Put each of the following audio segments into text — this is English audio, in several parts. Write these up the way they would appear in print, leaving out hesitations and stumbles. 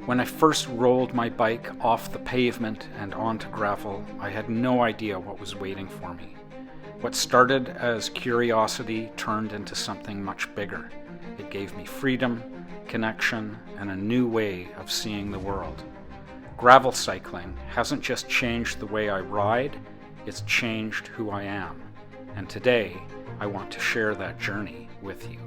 When I first rolled my bike off the pavement and onto gravel, I had no idea what was waiting for me. What started as curiosity turned into something much bigger. It gave me freedom, connection, and a new way of seeing the world. Gravel cycling hasn't just changed the way I ride, it's changed who I am. And today, I want to share that journey with you.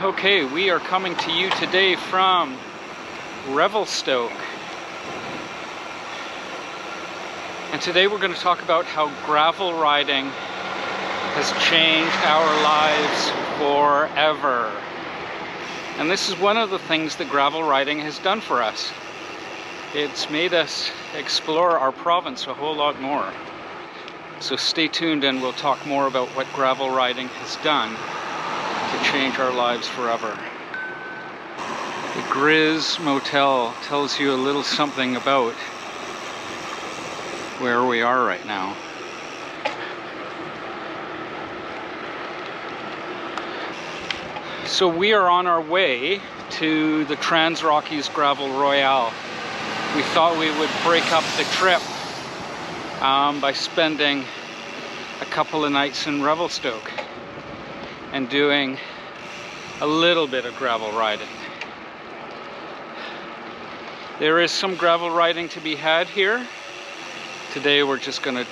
Okay, we are coming to you today from Revelstoke. And today we're going to talk about how gravel riding has changed our lives forever. And this is one of the things that gravel riding has done for us. It's made us explore our province a whole lot more. So stay tuned and we'll talk more about what gravel riding has done to change our lives forever. The Grizz Motel tells you a little something about where we are right now. So we are on our way to the Trans Rockies Gravel Royale. We thought we would break up the trip by spending a couple of nights in Revelstoke and doing a little bit of gravel riding. There is some gravel riding to be had here. Today we're just going to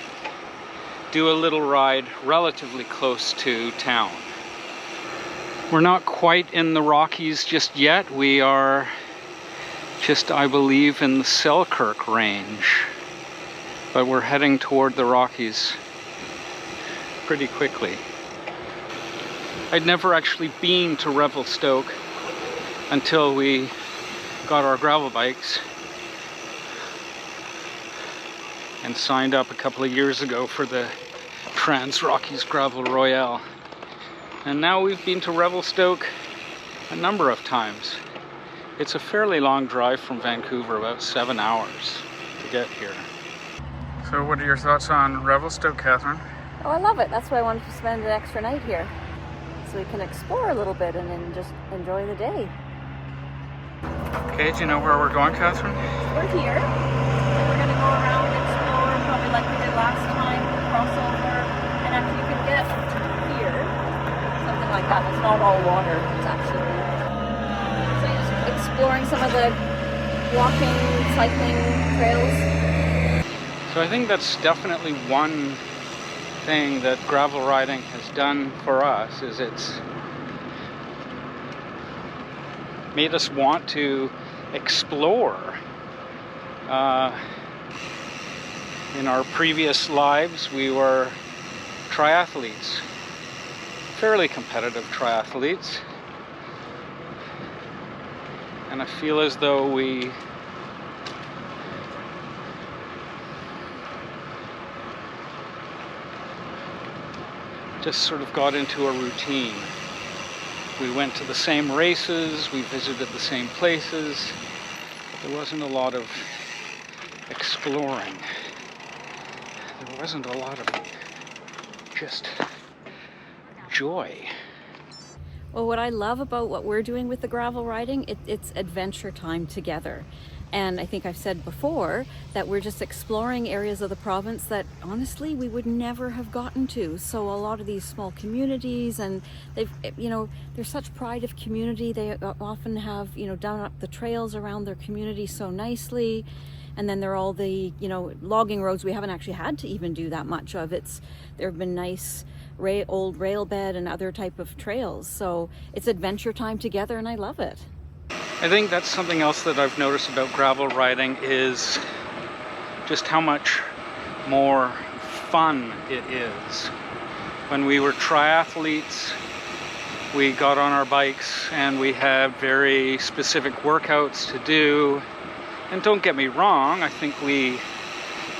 do a little ride relatively close to town. We're not quite in the Rockies just yet. We are just, I believe, in the Selkirk range. But we're heading toward the Rockies pretty quickly. I'd never actually been to Revelstoke until we got our gravel bikes and signed up a couple of years ago for the Trans Rockies Gravel Royale. And now we've been to Revelstoke a number of times. It's a fairly long drive from Vancouver, about 7 hours to get here. So what are your thoughts on Revelstoke, Catherine? Oh, I love it. That's why I wanted to spend an extra night here. So we can explore a little bit and then just enjoy the day. Okay, do you know where we're going, Catherine? We're here. We're going to go around and explore, probably like we did last time, cross over, and after you can get here, something like that. It's not all water, it's actually. So you're just exploring some of the walking, cycling trails. So I think that's definitely one thing that gravel riding has done for us, is it's made us want to explore. In our previous lives, we were triathletes, fairly competitive triathletes, and I feel as though we just sort of got into a routine. We went to the same races, we visited the same places, but there wasn't a lot of exploring. There wasn't a lot of just joy. Well, what I love about what we're doing with the gravel riding, it's adventure time together. And I think I've said before that we're just exploring areas of the province that honestly we would never have gotten to. So a lot of these small communities, and they've, there's such pride of community. They often have, done up the trails around their community so nicely. And then there are all the, logging roads we haven't actually had to even do that much of. There have been nice old rail bed and other type of trails. So it's adventure time together and I love it. I think that's something else that I've noticed about gravel riding, is just how much more fun it is. When we were triathletes, we got on our bikes and we had very specific workouts to do. And don't get me wrong, I think we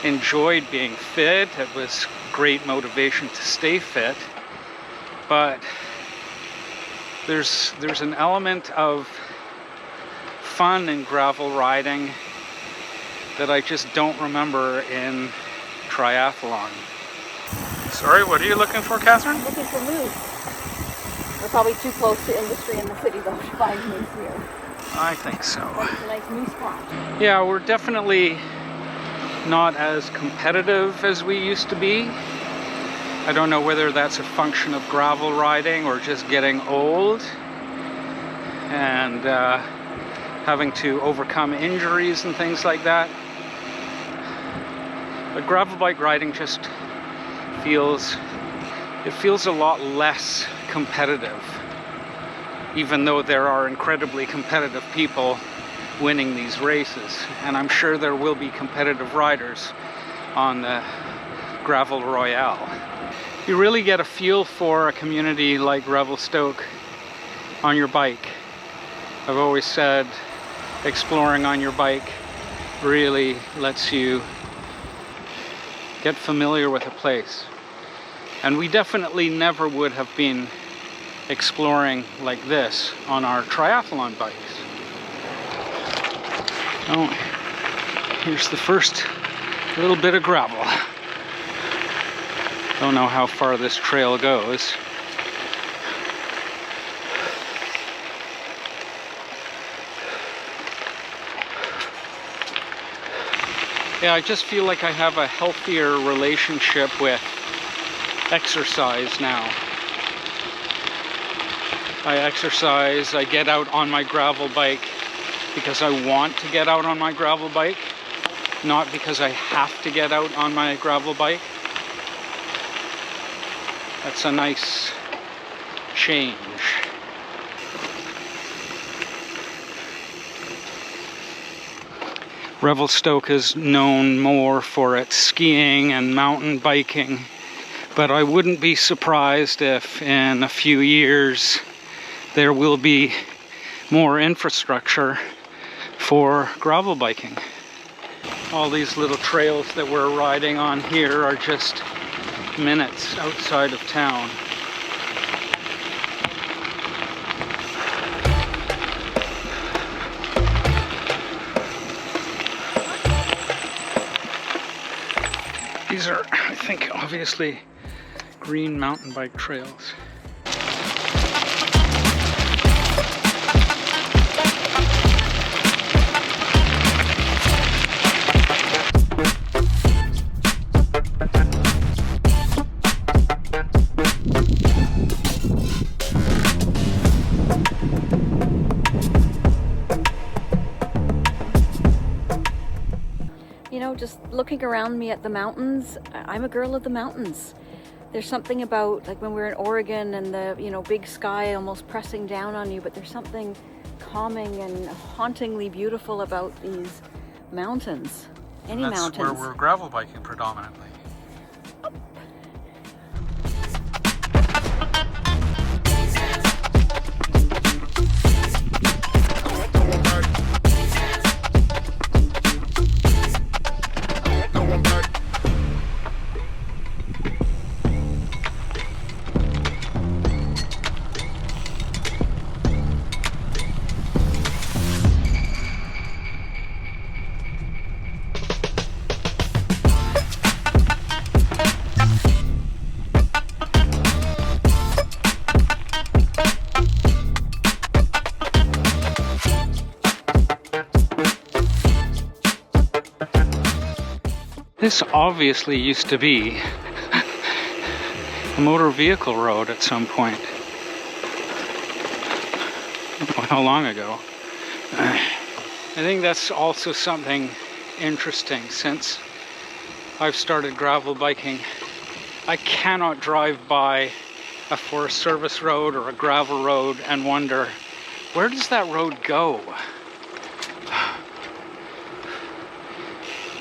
enjoyed being fit. It was great motivation to stay fit. But there's an element of fun in gravel riding that I just don't remember in triathlon. Sorry, what are you looking for, Catherine? I'm looking for moose. We're probably too close to industry in the city though to find moose here. I think so. But it's a nice moose spot. Yeah, we're definitely not as competitive as we used to be. I don't know whether that's a function of gravel riding or just getting old and having to overcome injuries and things like that. But gravel bike riding just feels a lot less competitive, even though there are incredibly competitive people winning these races, and I'm sure there will be competitive riders on the Gravel Royale. You really get a feel for a community like Revelstoke on your bike. I've always said exploring on your bike really lets you get familiar with a place. And we definitely never would have been exploring like this on our triathlon bikes. Oh, here's the first little bit of gravel. Don't know how far this trail goes. Yeah, I just feel like I have a healthier relationship with exercise now. I exercise, I get out on my gravel bike because I want to get out on my gravel bike, not because I have to get out on my gravel bike. That's a nice change. Revelstoke is known more for its skiing and mountain biking, but I wouldn't be surprised if in a few years there will be more infrastructure for gravel biking. All these little trails that we're riding on here are just minutes outside of town. These are, I think, obviously green mountain bike trails. You know, just looking around me at the mountains, I'm a girl of the mountains. There's something about, like when we're in Oregon and the, you know, big sky almost pressing down on you, but there's something calming and hauntingly beautiful about these mountains. Any mountains. That's where we're gravel biking predominantly. This obviously used to be a motor vehicle road at some point. I don't know how long ago. I think that's also something interesting. Since I've started gravel biking, I cannot drive by a Forest Service road or a gravel road and wonder, where does that road go?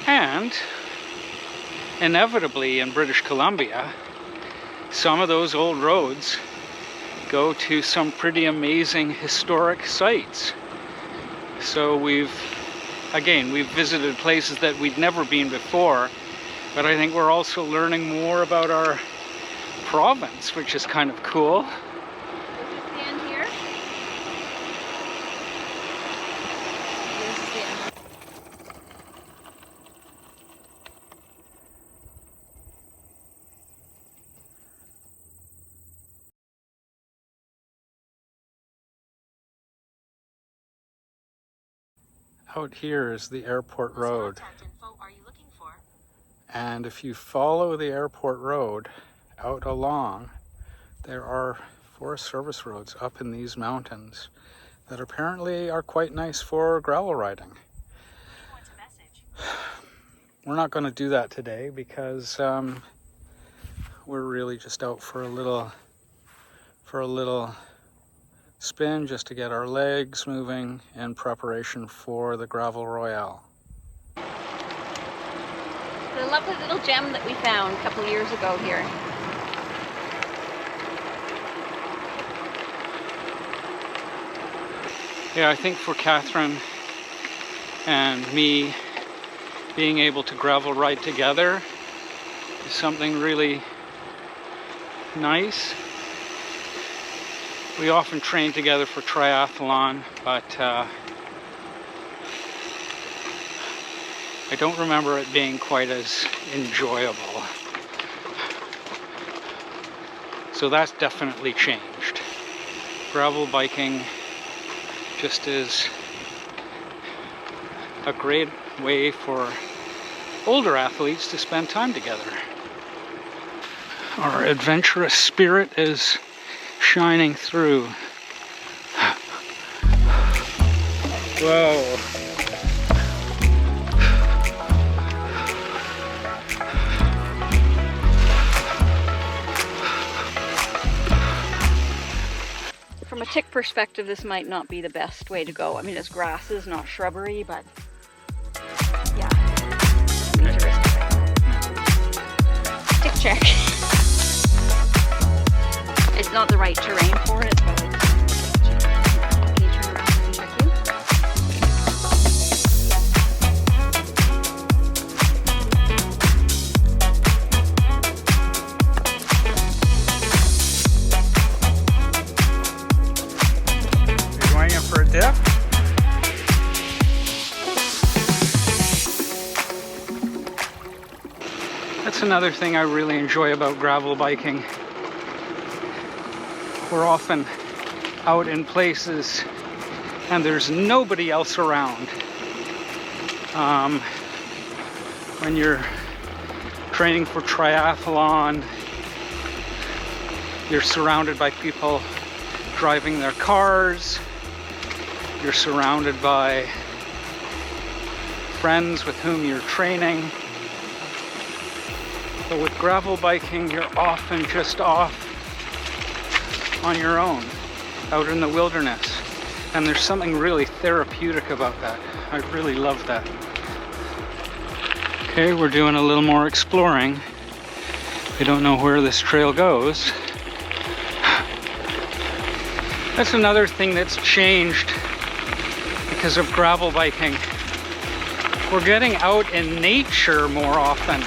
And inevitably in British Columbia, some of those old roads go to some pretty amazing historic sites. So we've visited places that we'd never been before, but I think we're also learning more about our province, which is kind of cool. Stand here. Here's the stand. Out here is the airport road. And if you follow the airport road out along, there are Forest Service roads up in these mountains that apparently are quite nice for gravel riding. We're not going to do that today because we're really just out for a little spin just to get our legs moving in preparation for the Gravel Royale. The lovely little gem that we found a couple years ago here. Yeah, I think for Catherine and me, being able to gravel ride together is something really nice. We often train together for triathlon, but I don't remember it being quite as enjoyable. So that's definitely changed. Gravel biking just is a great way for older athletes to spend time together. Our adventurous spirit is shining through. Whoa. From a tick perspective, this might not be the best way to go. I mean, it's grasses, not shrubbery, but yeah. Need to risk it. Tick check. It's not the right terrain for it, but it's a tick check. Can you turn around and check you? You're going in for a dip? That's another thing I really enjoy about gravel biking. We're often out in places and there's nobody else around. When you're training for triathlon, you're surrounded by people driving their cars. You're surrounded by friends with whom you're training. But with gravel biking, you're often just off on your own, out in the wilderness. And there's something really therapeutic about that. I really love that. Okay, we're doing a little more exploring. We don't know where this trail goes. That's another thing that's changed because of gravel biking. We're getting out in nature more often.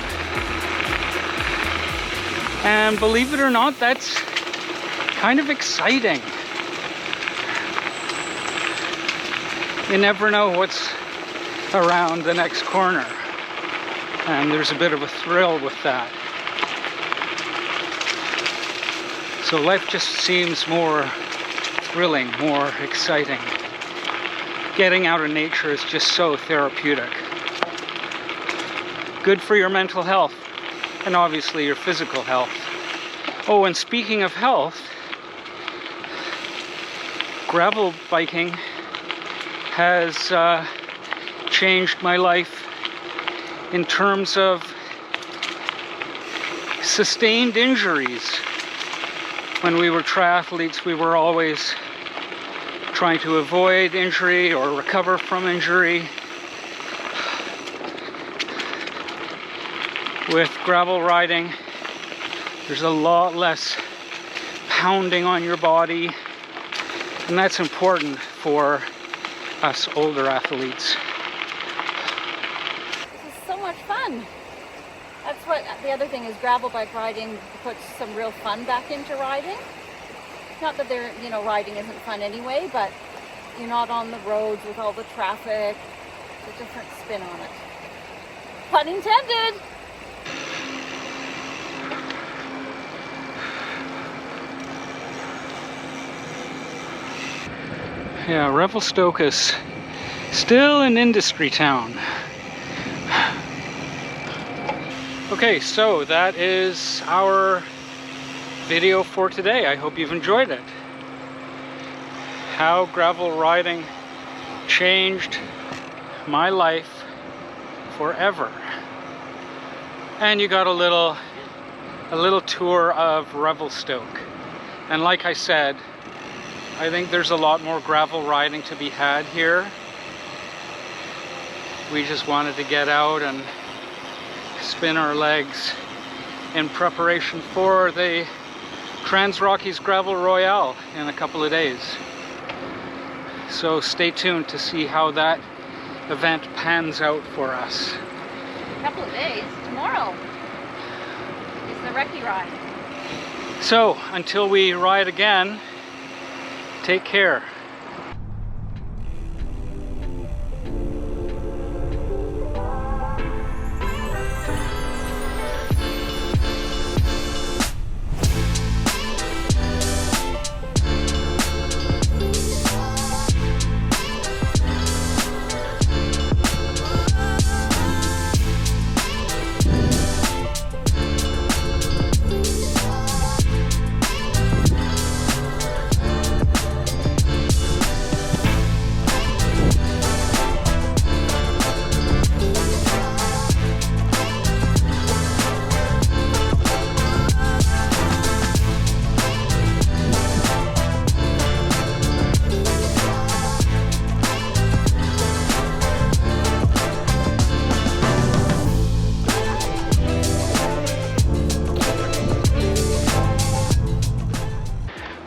And believe it or not, that's kind of exciting. You never know what's around the next corner. And there's a bit of a thrill with that. So life just seems more thrilling, more exciting. Getting out in nature is just so therapeutic. Good for your mental health and obviously your physical health. Oh, and speaking of health, gravel biking has changed my life in terms of sustained injuries. When we were triathletes, we were always trying to avoid injury or recover from injury. With gravel riding, there's a lot less pounding on your body, and that's important for us older athletes. This is so much fun. That's what the other thing is, gravel bike riding puts some real fun back into riding. Not that they're, riding isn't fun anyway, but you're not on the roads with all the traffic. It's a different spin on it. Pun intended! Yeah, Revelstoke is Still an industry town. Okay, so that is our video for today. I hope you've enjoyed it. How gravel riding changed my life forever. And you got a little tour of Revelstoke. And like I said, I think there's a lot more gravel riding to be had here. We just wanted to get out and spin our legs in preparation for the Trans Rockies Gravel Royale in a couple of days. So stay tuned to see how that event pans out for us. A couple of days. Tomorrow is the recce ride. So until we ride again, take care.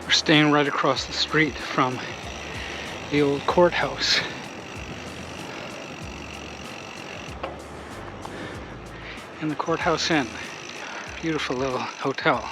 Staying right across the street from the old courthouse. And the Courthouse Inn. Beautiful little hotel.